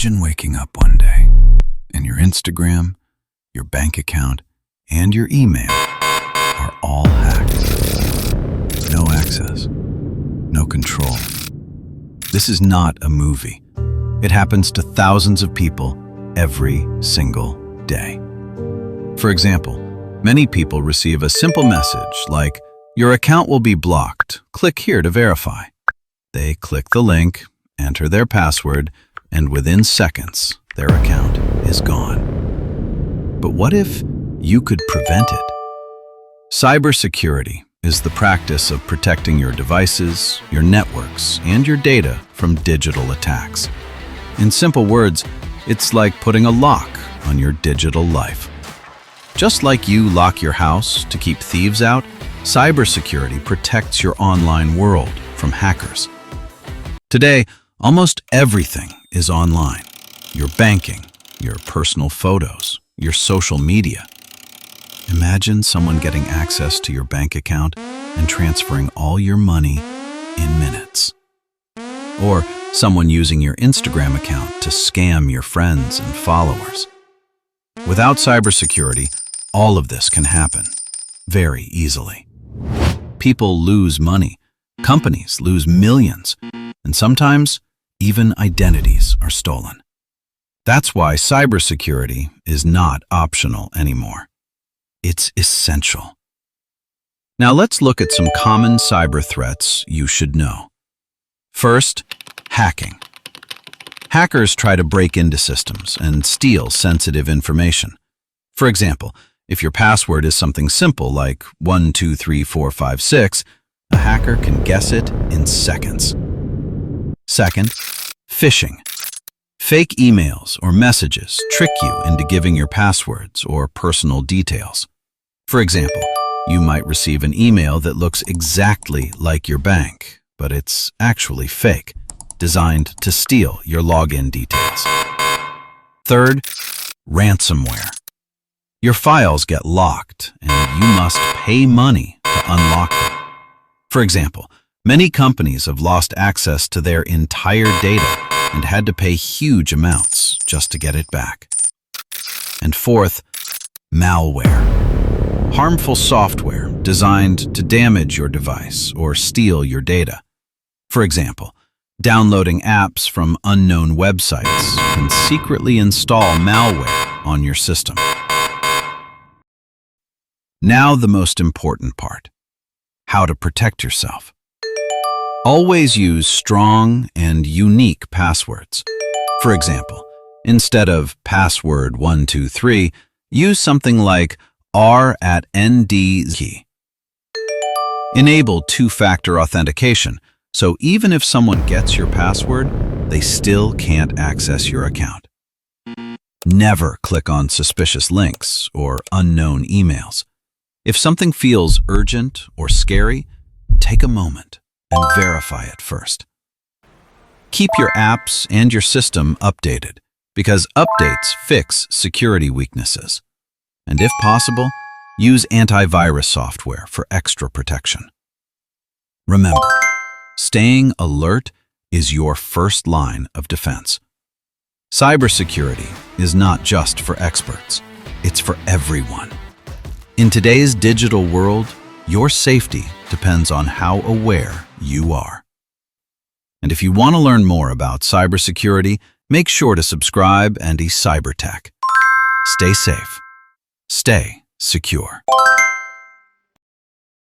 Imagine waking up one day and your Instagram, your bank account, and your email are all hacked. No access, no control. This is not a movie. It happens to thousands of people every single day. For example, many people receive a simple message like, "Your account will be blocked. Click here to verify." They click the link, enter their password, and within seconds, their account is gone. But what if you could prevent it? Cybersecurity is the practice of protecting your devices, your networks, and your data from digital attacks. In simple words, it's like putting a lock on your digital life. Just like you lock your house to keep thieves out, cybersecurity protects your online world from hackers. Today, almost everything is online. Your banking, your personal photos, your social media. Imagine someone getting access to your bank account and transferring all your money in minutes. Or someone using your Instagram account to scam your friends and followers. Without cybersecurity, all of this can happen very easily. People lose money, companies lose millions, and sometimes even identities are stolen. That's why cybersecurity is not optional anymore. It's essential. Now let's look at some common cyber threats you should know. First, hacking. Hackers try to break into systems and steal sensitive information. For example, if your password is something simple like 123456, a hacker can guess it in seconds. Second, phishing. Fake emails or messages trick you into giving your passwords or personal details. For example, you might receive an email that looks exactly like your bank, but it's actually fake, designed to steal your login details. Third, ransomware. Your files get locked, and you must pay money to unlock them. For example, many companies have lost access to their entire data and had to pay huge amounts just to get it back. And fourth, malware. Harmful software designed to damage your device or steal your data. For example, downloading apps from unknown websites can secretly install malware on your system. Now the most important part: how to protect yourself. Always use strong and unique passwords. For example, instead of password 123, use something like r@nd. Enable two-factor authentication, so even if someone gets your password, they still can't access your account. Never click on suspicious links or unknown emails. If something feels urgent or scary, take a moment and verify it first. Keep your apps and your system updated, because updates fix security weaknesses. And if possible, use antivirus software for extra protection. Remember, staying alert is your first line of defense. Cybersecurity is not just for experts, it's for everyone. In today's digital world, your safety depends on how aware you are. And if you want to learn more about cybersecurity, make sure to subscribe and eCyberTech. Stay safe. Stay secure.